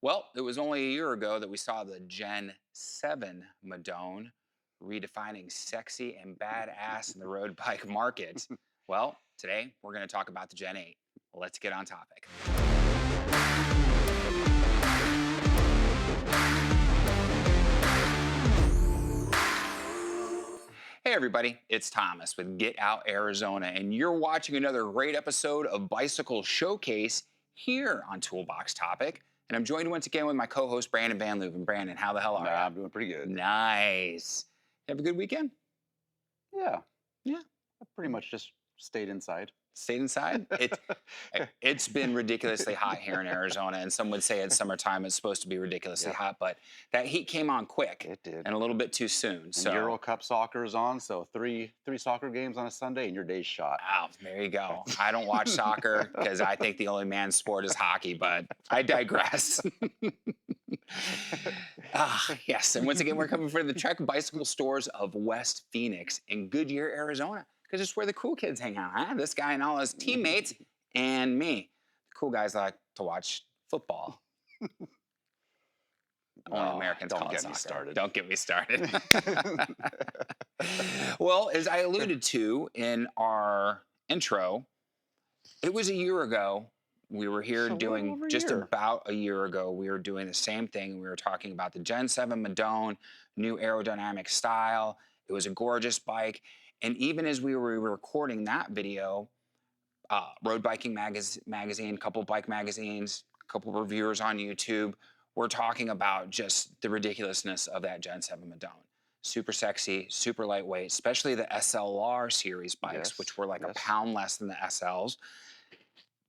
Well, it was only a year ago that we saw the Gen 7 Madone redefining sexy and badass in the road bike market. Well, today we're going to talk about the Gen 8. Let's get on topic. Hey everybody, it's Thomas with Get Out Arizona, and you're watching another great episode of Bicycle Showcase here on Toolbox Topic. And I'm joined once again with my co-host Brandon Van Leuven. Brandon, how the hell are you? I'm doing pretty good. Nice. You have a good weekend? Yeah, Yeah. I pretty much just stayed inside. Stayed inside? It's been ridiculously hot here in Arizona, and some would say it's summertime. It's supposed to be ridiculously hot, but that heat came on quick. It did. And a little bit too soon. And So Euro Cup soccer is on, so three soccer games on a Sunday, and your day's shot. wow, there you go. I don't watch soccer because I think the only man's sport is hockey, but I digress. Yes, and once again, we're coming from the Trek Bicycle Stores of West Phoenix in Goodyear, Arizona, because it's where the cool kids hang out, huh? This guy and all his teammates and me. The cool guys like to watch football. Only Americans don't call it get soccer. me started. Don't get me started. Well, as I alluded to in our intro, it was a year ago. We were here doing, just about a year ago, we were doing the same thing. We were talking about the Gen 7 Madone, new aerodynamic style. It was a gorgeous bike. And even as we were recording that video, Road Biking magazine, a couple bike magazines, a couple reviewers on YouTube, we're talking about just the ridiculousness of that Gen 7 Madone. Super sexy, super lightweight, especially the SLR series bikes, which were like a pound less than the SLs.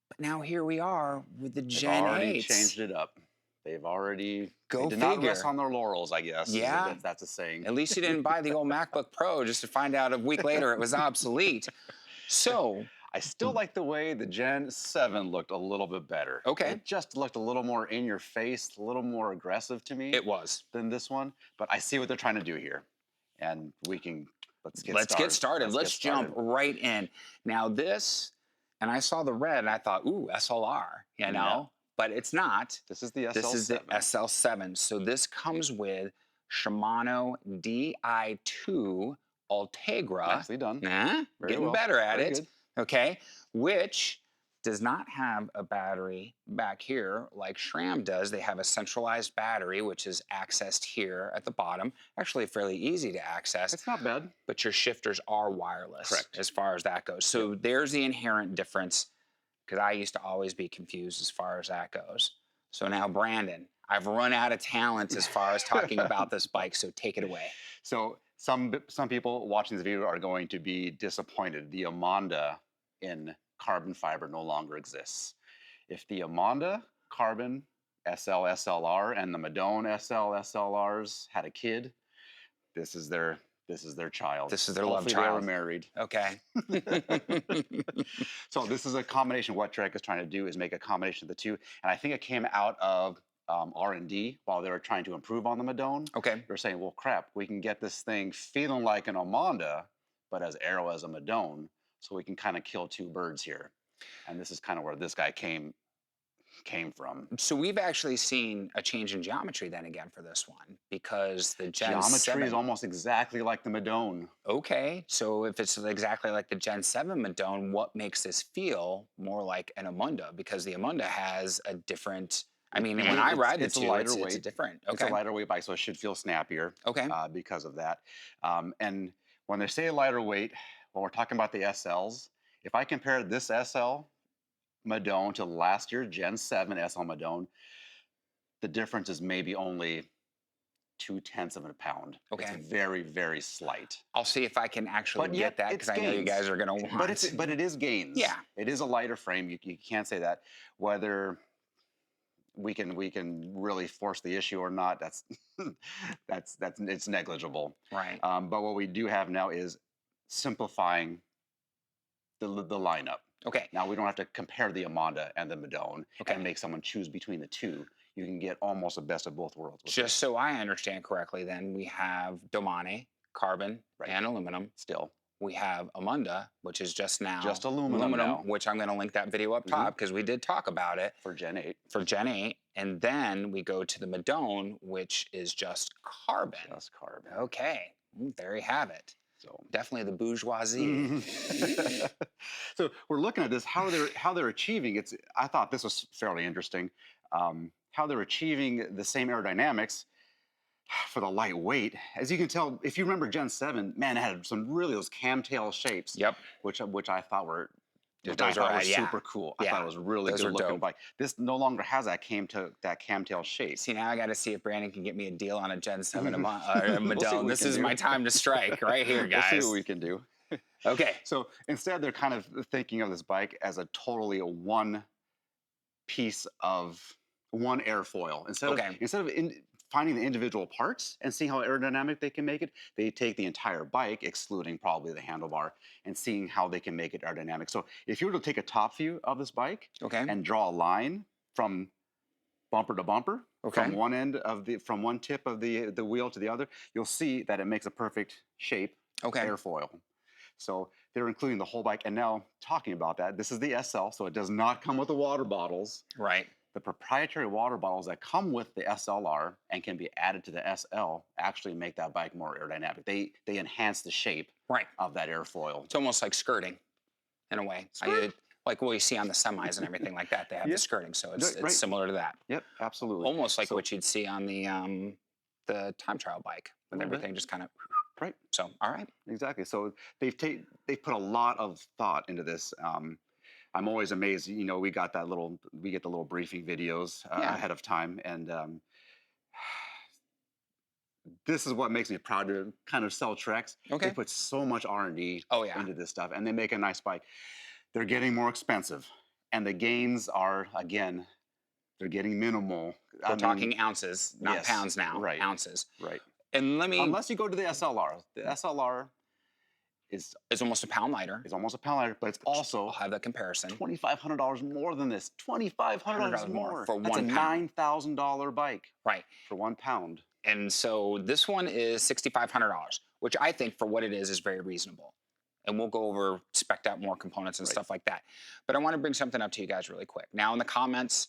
But now here we are with the Gen 8. They've already changed it up. They've already Go they did figure. not rest on their laurels, I guess. Yeah. That's a saying. At least you didn't buy the old MacBook Pro just to find out a week later it was obsolete. So I still like the way the Gen 7 looked a little bit better. Okay. It just looked a little more in your face, a little more aggressive to me. It was. Than this one. But I see what they're trying to do here. And let's get started. Let's jump right in. Now this, and I saw the red and I thought, ooh, SLR, you know? Yeah. But it's not. This is the SL7. This is the SL7. So this comes with Shimano Di2 Ultegra. Nicely done. Getting better at it. Good. Okay, which does not have a battery back here like SRAM does. They have a centralized battery, which is accessed here at the bottom. Actually, fairly easy to access. It's not bad. But your shifters are wireless. Correct. As far as that goes. So there's the inherent difference, because I used to always be confused as far as that goes. So now, Brandon, I've run out of talent as far as talking about this bike, so take it away. So some people watching this video are going to be disappointed. The Amonda in carbon fiber no longer exists. If the Amonda carbon SL SLR and the Madone SL SLRs had a kid, this is their child. This is their love child. child. They were married. Okay. So this is a combination. What Trek is trying to do is make a combination of the two, and I think it came out of R&D while they were trying to improve on the Madone. Okay. They're saying, well, crap, we can get this thing feeling like an Amonda, but as aero as a Madone, so we can kind of kill two birds here. And this is kind of where this guy came from. So we've actually seen a change in geometry then again for this one, because the Gen 7... Geometry is almost exactly like the Madone. Okay, so if it's exactly like the Gen 7 Madone, what makes this feel more like an Amonda? Because the Amonda has a different... I mean, when I ride the two, it's different. Okay. It's a lighter weight bike, so it should feel snappier. Okay. Because of that. And when they say lighter weight, when we're talking about the SLs, if I compare this SL Madone to last year's Gen 7 SL Madone, the difference is maybe only 0.2 of a pound. Okay. It's very, very slight. I'll see if I can actually get that, because I know you guys are going to want. But it is gains. Yeah. It is a lighter frame. You can't say that. Whether we can really force the issue or not, it's negligible. Right. But what we do have now is simplifying the lineup. Okay. Now we don't have to compare the Amonda and the Madone and make someone choose between the two. You can get almost the best of both worlds. So I understand correctly, then we have Domane, carbon and aluminum. Still. we have Amanda, which is just now Just aluminum now. which I'm going to link that video up top because we did talk about it For Gen 8. for Gen 8. And then we go to the Madone, which is just carbon. Just carbon. Okay, there you have it. So definitely the bourgeoisie. So we're looking at this, how they're achieving. I thought this was fairly interesting. How they're achieving the same aerodynamics for the lightweight. As you can tell, if you remember Gen 7, man, it had some really those camtail shapes. Yep. Which I thought were super cool. I thought it was really good looking bike. This no longer has that camtail shape. See, now I got to see if Brandon can get me a deal on a Gen 7 Madone. This is my time to strike right here, guys. We'll see what we can do. Okay. So instead, they're kind of thinking of this bike as a totally one piece of one airfoil. Instead of finding the individual parts and seeing how aerodynamic they can make it, they take the entire bike, excluding probably the handlebar, and seeing how they can make it aerodynamic. So if you were to take a top view of this bike and draw a line from bumper to bumper, from one end of from one tip of the wheel to the other, you'll see that it makes a perfect shape airfoil. So they're including the whole bike. And now talking about that, this is the SL, so it does not come with the water bottles. Right. The proprietary water bottles that come with the SLR and can be added to the SL actually make that bike more aerodynamic. They enhance the shape of that airfoil. It's almost like skirting, in a way. Like what you see on the semis and everything like that. They have the skirting, so it's similar to that. Yep, absolutely. Almost like what you'd see on the time trial bike, with everything just kind of. Right. So, all right. Exactly. So they've put a lot of thought into this. I'm always amazed. You know, we get the little briefing videos ahead of time, and this is what makes me proud to kind of sell Treks. They put so much R&D into this stuff, and they make a nice bike. They're getting more expensive, and the gains are, again, they're getting minimal. We're talking ounces, not pounds now. Right. Ounces. Right. And unless you go to the SLR. The SLR is almost a pound lighter. It's almost a pound lighter, but it's also, I'll have that comparison, $2,500 more than this. $2,500 more for That's one pound. That's a $9,000 bike. Right. For 1 pound. And so this one is $6,500, which I think for what it is very reasonable. And we'll go over, spec'd out more components and stuff like that. But I want to bring something up to you guys really quick. Now in the comments,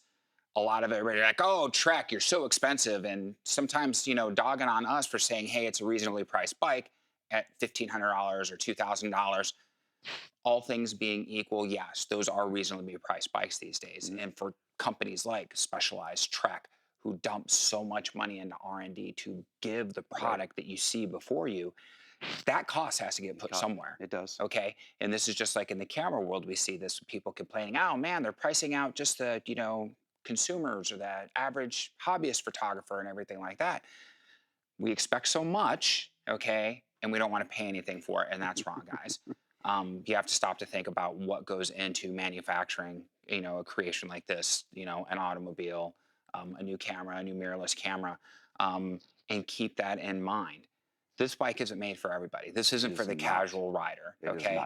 a lot of everybody like, oh, Trek, you're so expensive. And sometimes, dogging on us for saying, hey, it's a reasonably priced bike at $1,500 or $2,000. All things being equal, yes, those are reasonably priced bikes these days. And for companies like Specialized, Trek, who dump so much money into R&D to give the product that you see before you, that cost has to get put somewhere. It does. Okay. And this is just like in the camera world, we see this with people complaining, oh man, they're pricing out just the, consumers or that average hobbyist photographer and everything like that. We expect so much, okay, and we don't want to pay anything for it, and that's wrong, guys. You have to stop to think about what goes into manufacturing, a creation like this, an automobile, a new camera, a new mirrorless camera, and keep that in mind. This bike isn't made for everybody. This isn't for the casual rider, okay?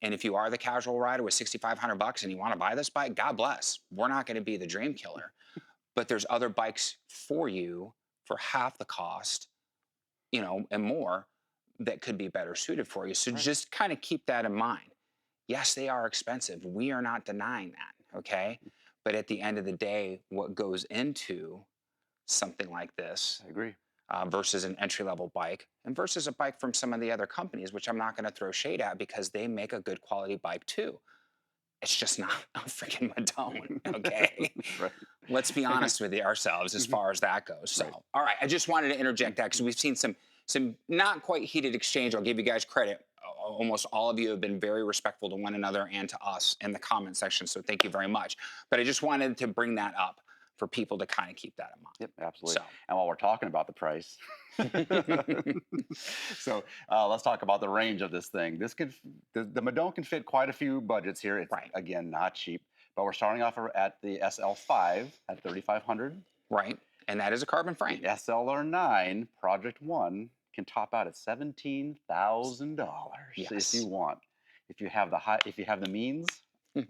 And if you are the casual rider with $6,500 and you want to buy this bike, God bless. We're not going to be the dream killer. But there's other bikes for you for half the cost, and more, that could be better suited for you. So just kind of keep that in mind. Yes, they are expensive. We are not denying that, okay? But at the end of the day, what goes into something like this, I agree, versus an entry-level bike, and versus a bike from some of the other companies, which I'm not going to throw shade at because they make a good quality bike too. It's just not a freaking Madone, okay? Let's be honest with ourselves as far as that goes. So, all right, I just wanted to interject that because we've seen some not quite heated exchange. I'll give you guys credit. Almost all of you have been very respectful to one another and to us in the comment section, so thank you very much. But I just wanted to bring that up for people to kind of keep that in mind. Yep, absolutely. And while we're talking about the price, so let's talk about the range of this thing. The Madone can fit quite a few budgets here. It's, again, not cheap, but we're starting off at the SL5 at $3,500. Right, and that is a carbon frame. The SLR9 Project 1 can top out at $17,000 if you want. If you have the means,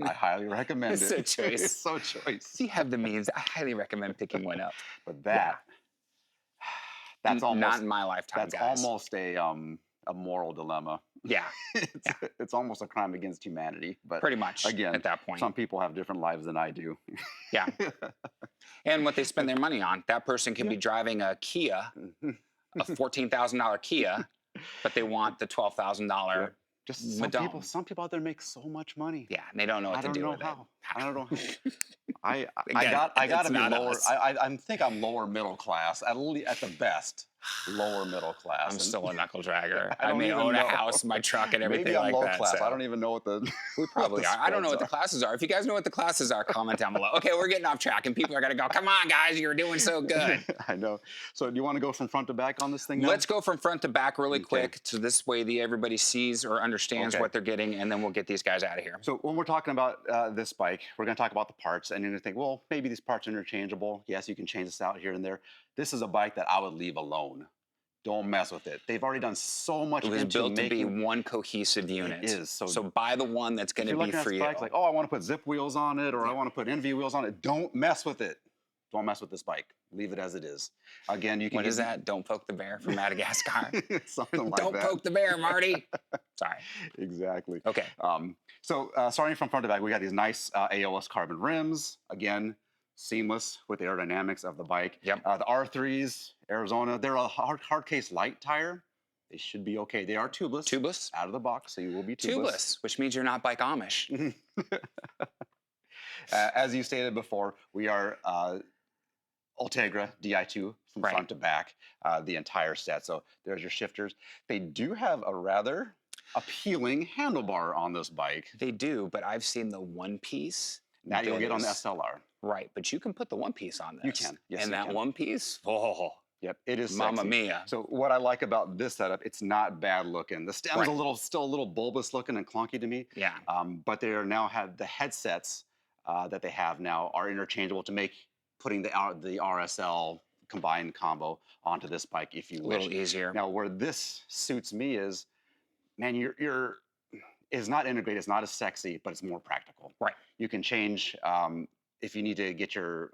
I highly recommend it. It's a choice. It's so choice. If you have the means, I highly recommend picking one up. But that's almost not in my lifetime, that's guys. almost a moral dilemma. Yeah. it's, Yeah. it's almost a crime against humanity. But Pretty much again, at that point. some people have different lives than I do. Yeah. And what they spend their money on. That person can Yeah. be driving a Kia, Mhm. a $14,000 Kia, but they want the $12,000 Yep. Just Madone. some people out there make so much money. Yeah, and they don't know what I to don't do know with how. it. I don't know how. I Again, got I got it's to be not lower. us. I think I'm lower middle class at the best. Lower middle class. I'm And still a knuckle dragger. I I don't may even own a know. house, my truck, and everything Maybe I'm like low that. class. I So don't even know what the we what probably the are. I don't know spreads what the are. classes are. If you guys know what the classes are, comment down below. Okay, we're getting off track, and people are gonna go, "Come on, guys, you're doing so good." I know. So do you want to go from front to back on this thing now? Let's go from front to back really Okay. quick, so this way everybody sees or understands Okay. what they're getting, and then we'll get these guys out of here. So when we're talking about this bike, we're going to talk about the parts, and you're going to think, well, maybe these parts are interchangeable. Yes, you can change this out here and there. This is a bike that I would leave alone. Don't mess with it. They've already done so much It was into built to be making. one cohesive unit. It is. So buy the one that's going If to you're be looking at for this you. bike, like, oh, I want to put zip wheels on it, or I want to put NV wheels on it. Don't mess with it. Don't mess with this bike. Leave it as it is. Again, you can. What is that? Don't poke the bear from Madagascar. Something like Don't that. poke the bear, Marty. Sorry. Exactly. Okay. So starting from front to back, we got these nice ALS carbon rims. Again, seamless with the aerodynamics of the bike. Yep. The R3s, Arizona, they're a hard case light tire. They should be okay. They are tubeless. Tubeless? Out of the box, so you will be tubeless. Tubeless, which means you're not bike Amish. As you stated before, we are Ultegra Di2 from Right. front to back, the entire set. So there's your shifters. They do have a rather appealing handlebar on this bike. They do, but I've seen the one piece. That you'll that get on the is- SLR. Right, but you can put the one piece on this. You can. Yes, and you that can. one piece, oh, Yep, it is Mamma sexy. mia. So what I like about this setup, it's not bad looking. The stem's Right. still a little bulbous looking and clunky to me. Yeah. But they are now have the headsets that they have now are interchangeable to make putting the RSL combined combo onto this bike if you A wish. little easier. Now where this suits me is, man, it's not integrated, it's not as sexy, but it's more practical. Right. You can change if you need to get your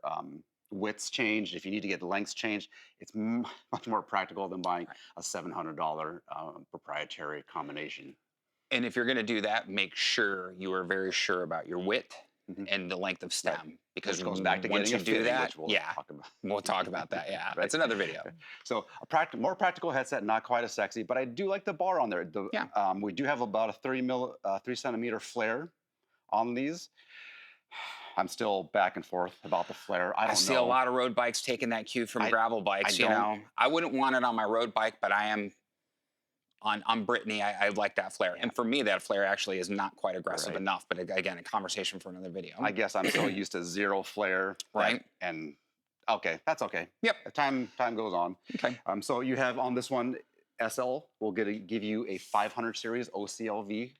widths changed, if you need to get the lengths changed, it's much more practical than buying a $700 proprietary combination. And if you're going to do that, make sure you are very sure about your width and the length of stem. Right. Because Which goes back to once you getting a do fitting, that, which we'll yeah, talk about. we'll talk about that. Yeah, Right. that's another video. So a more practical headset, not quite as sexy, but I do like the bar on there. We do have about a 3 centimeter flare on these. I'm still back and forth about the flare. I don't know. I see a lot of road bikes taking that cue from gravel bikes. I wouldn't want it on my road bike, but I am on Brittany. I like that flare, and for me, that flare actually is not quite aggressive enough. But again, a conversation for another video. I guess I'm so used to zero flare, right? And okay, that's okay. Yep. Time goes on. Okay. So you have on this one, SL will give you a 500 series OCLV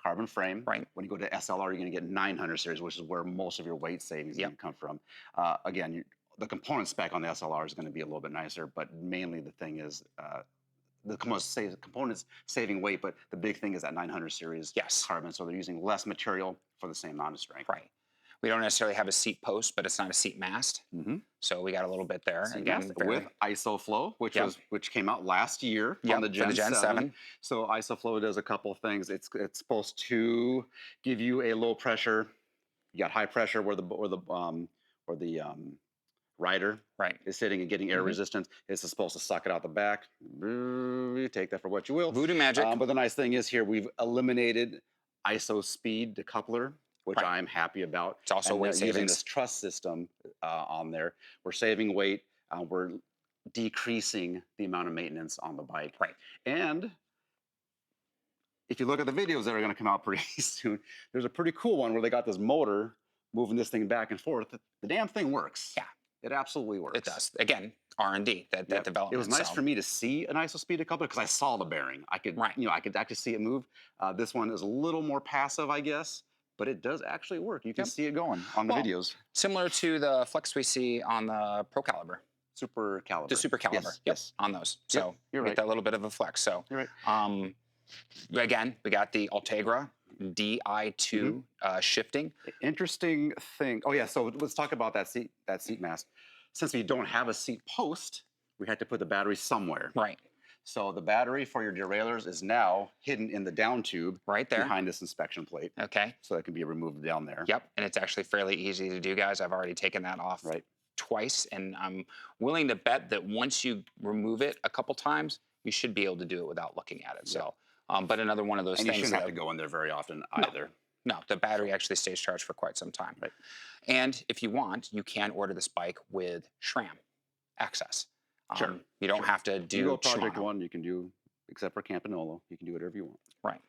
carbon frame. Right. When you go to SLR, you're going to get 900 series, which is where most of your weight savings is going to come from. Again, the component spec on the SLR is going to be a little bit nicer, but mainly the thing is the components saving weight, but the big thing is that 900 series carbon. So they're using less material for the same amount of strength. Right. We don't necessarily have a seat post, but it's not a seat mast. So we got a little bit there. Again, with ISOFlow, which came out last year on the Gen 7. So ISOFlow does a couple of things. It's supposed to give you a low pressure. You got high pressure where the rider is sitting and getting air resistance. It's supposed to suck it out the back. You take that for what you will. Voodoo magic. But the nice thing is here we've eliminated ISO speed decoupler, which I'm happy about. It's also weight savings. Using this truss system on there, we're saving weight. We're decreasing the amount of maintenance on the bike. Right. And if you look at the videos that are going to come out pretty soon, there's a pretty cool one where they got this motor moving this thing back and forth. The damn thing works. Yeah. It absolutely works. It does. Again, R&D, that development. It was nice for me to see an ISO speed decoupler because I saw the bearing. I could, I could actually see it move. This one is a little more passive, I guess, but it does actually work. You can see it going on the videos. Similar to the flex we see on the Pro Caliber. Super Caliber. The Super Caliber. Yes. On those. So you're get that little bit of a flex. So you're right. Again, we got the Ultegra Di2 shifting. Interesting thing. Oh yeah, so let's talk about that seat mast. Since we don't have a seat post, we had to put the battery somewhere. Right. So the battery for your derailleurs is now hidden in the down tube Right there. behind this inspection plate. Okay. So that can be removed down there. Yep. And it's actually fairly easy to do, guys. I've already taken that off twice, and I'm willing to bet that once you remove it a couple times, you should be able to do it without looking at it. So, but another one of those and things. You shouldn't have to go in there very often either. No, the battery actually stays charged for quite some time. Right. And if you want, you can order this bike with SRAM access. Sure. You don't have to do you go Project Shimano. One, you can do, except for Campanolo, you can do whatever you want. Right.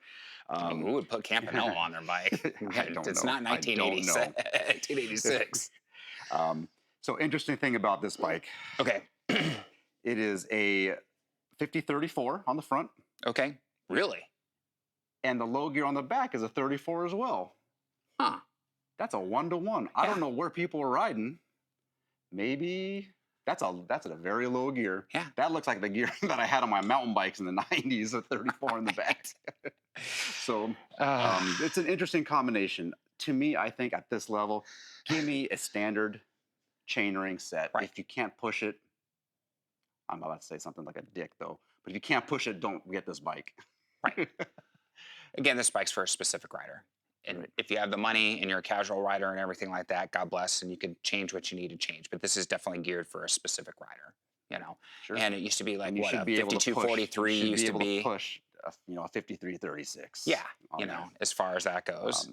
I mean, who would put Campanella on their bike? It's not 1986. So interesting thing about this bike. Okay. It is a 5034 on the front. Okay. Really? And the low gear on the back is a 34 as well. Huh. That's a 1-to-1. I don't know where people are riding. Maybe that's a very low gear. Yeah. That looks like the gear that I had on my mountain bikes in the 90s, a 34 in the back. So it's an interesting combination. To me, I think at this level, give me a standard chainring set. Right. If you can't push it, I'm about to say something like a dick though, but if you can't push it, don't get this bike. Right. Again, this bike's for a specific rider. And if you have the money and you're a casual rider and everything like that, God bless, and you can change what you need to change. But this is definitely geared for a specific rider, you know. Sure. And it used to be like what a 5243 used to be. Push, a 5336. Yeah, you know, as far as that goes,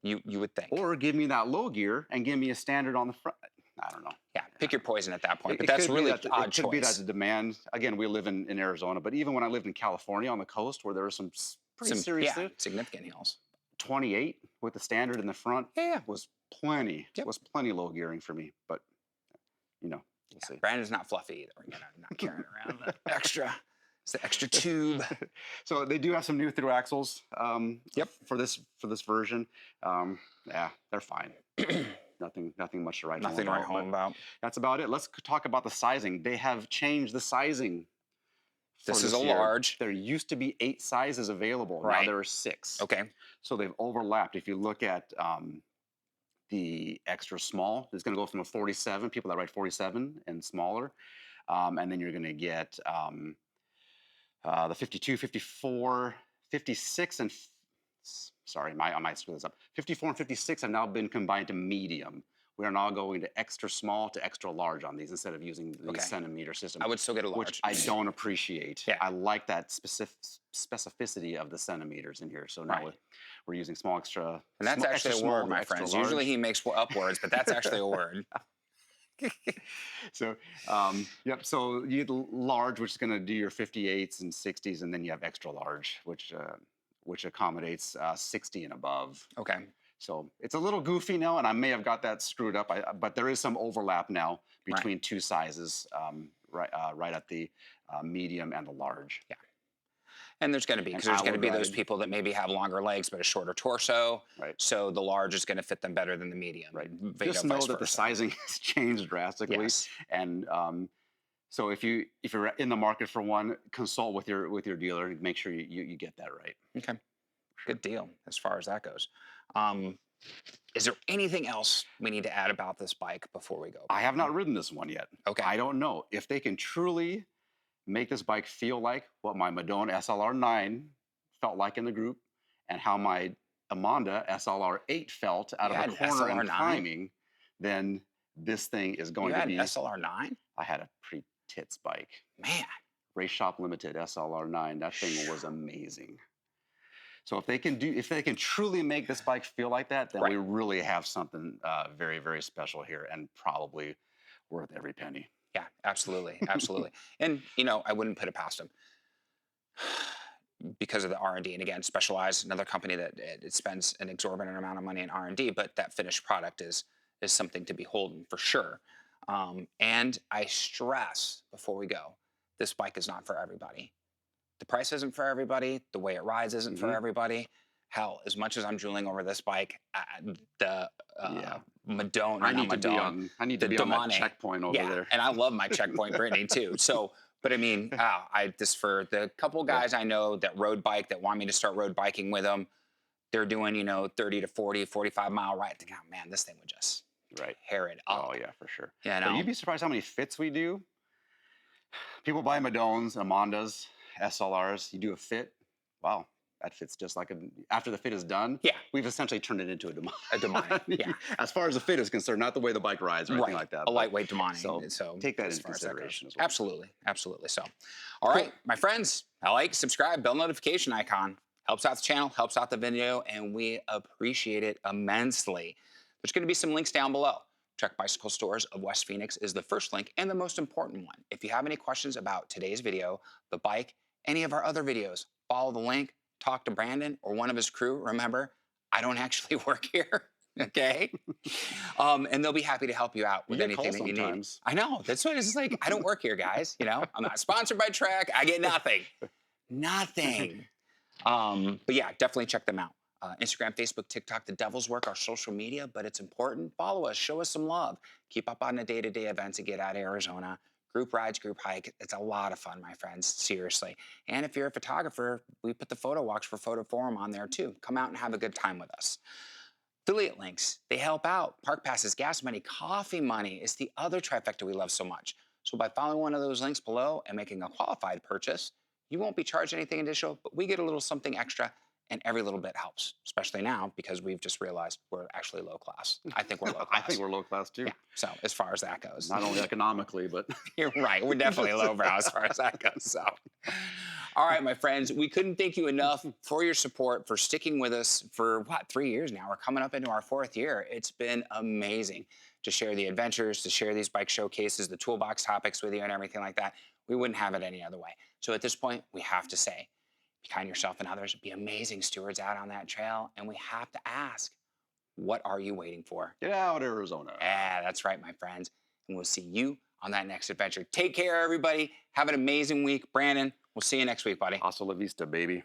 you would think. Or give me that low gear and give me a standard on the front. I don't know. Yeah, pick your poison at that point. But that's really odd choice. It could be that the demand. Again, we live in Arizona, but even when I lived in California on the coast, where there were some pretty serious, significant hills. 28 with the standard in the front, was plenty. Yep. Was plenty low gearing for me. But you know, we'll see. Brandon's not fluffy either. We're not carrying around the extra. It's the extra tube. So they do have some new through axles. For this version. Yeah, they're fine. Nothing much to write home about. That's about it. Let's talk about the sizing. They have changed the sizing. This is a large. There used to be 8 sizes available. Right. Now there are 6. Okay. So they've overlapped. If you look at the extra small, it's going to go from a 47, people that ride 47 and smaller. And then you're going to get the 52, 54, 56, and sorry, I might screw this up. 54 and 56 have now been combined to medium. We are now going to extra small to extra large on these instead of using the centimeter system. I would still get a large. Which I don't appreciate. Yeah. I like that specificity of the centimeters in here. So now we're using small extra. And that's actually a word, my friends. Large. Usually he makes up words, but that's actually a word. So, So you get large, which is going to do your 58s and 60s, and then you have extra large, which accommodates 60 and above. Okay. So it's a little goofy now, and I may have got that screwed up, but there is some overlap now between 2 sizes, right at the medium and the large. Yeah. And there's going to be, because there's going to be those people that maybe have longer legs but a shorter torso. Right. So the large is going to fit them better than the medium. Right. Just know that the sizing has changed drastically. Yes. And so if you're in the market for one, consult with your dealer and make sure you get that right. Okay. Good deal as far as that goes. Is there anything else we need to add about this bike before we go? I have not ridden this one yet. Okay. I don't know if they can truly make this bike feel like what my Madone SLR9 felt like in the group and how my Amanda SLR8 felt out of the corner and climbing, then this thing is going to be... You had an SLR9? I had a pretty tits bike. Man. Race Shop Limited SLR9. That thing was amazing. So if they can truly make this bike feel like that, then we really have something very, very special here and probably worth every penny. Yeah, absolutely, absolutely. And I wouldn't put it past them because of the R&D. And again, Specialized, another company that it spends an exorbitant amount of money in R&D, but that finished product is something to behold for sure. And I stress before we go, this bike is not for everybody. The price isn't for everybody. The way it rides isn't for everybody. Hell, as much as I'm drooling over this bike, the Madone, I need to be on that checkpoint over there. And I love my checkpoint Brittany too. So, but I mean, just for the couple guys I know that road bike that want me to start road biking with them, they're doing 30 to 40, 45 mile ride. I think, oh man, this thing would just hair it up. Oh yeah, for sure. Yeah, You'd be surprised how many fits we do. People buy Madones, Amandas, SLRs. You do a fit. Wow, that fits just like after the fit is done. Yeah. We've essentially turned it into a Damani. A Damani, yeah. As far as the fit is concerned, not the way the bike rides or anything like that. A lightweight Damani. So take that into consideration as well. Absolutely, absolutely. So, all right, my friends, subscribe, bell notification icon. Helps out the channel, helps out the video, and we appreciate it immensely. There's going to be some links down below. Trek Bicycle Stores of West Phoenix is the first link and the most important one. If you have any questions about today's video, the bike, any of our other videos, follow the link, talk to Brandon or one of his crew. Remember, I don't actually work here, okay? And they'll be happy to help you out with anything that you need. I know, that's what it's like. I don't work here, guys. You know, I'm not sponsored by Trek. I get nothing. Nothing. But yeah, definitely check them out. Instagram, Facebook, TikTok, the devil's work, our social media, but it's important. Follow us, show us some love. Keep up on the day-to-day events and get out of Arizona. Group rides, group hike. It's a lot of fun, my friends, seriously. And if you're a photographer, we put the photo walks for Photo Forum on there too. Come out and have a good time with us. Affiliate links, they help out. Park passes, gas money, coffee money is the other trifecta we love so much. So by following one of those links below and making a qualified purchase, you won't be charged anything additional, but we get a little something extra, and every little bit helps, especially now because we've just realized we're actually low class. I think we're low class. I think we're low class too. Yeah, so as far as that goes. Not only economically, but... You're right, we're definitely lowbrow as far as that goes. So, all right, my friends, we couldn't thank you enough for your support, for sticking with us for, 3 years now? We're coming up into our 4th year. It's been amazing to share the adventures, to share these bike showcases, the toolbox topics with you and everything like that. We wouldn't have it any other way. So at this point, we have to say, be kind to yourself and others, be amazing stewards out on that trail, and we have to ask, what are you waiting for? Get out, Arizona. Yeah, that's right, my friends. And we'll see you on that next adventure. Take care, everybody. Have an amazing week. Brandon, we'll see you next week, buddy. Hasta la vista, baby.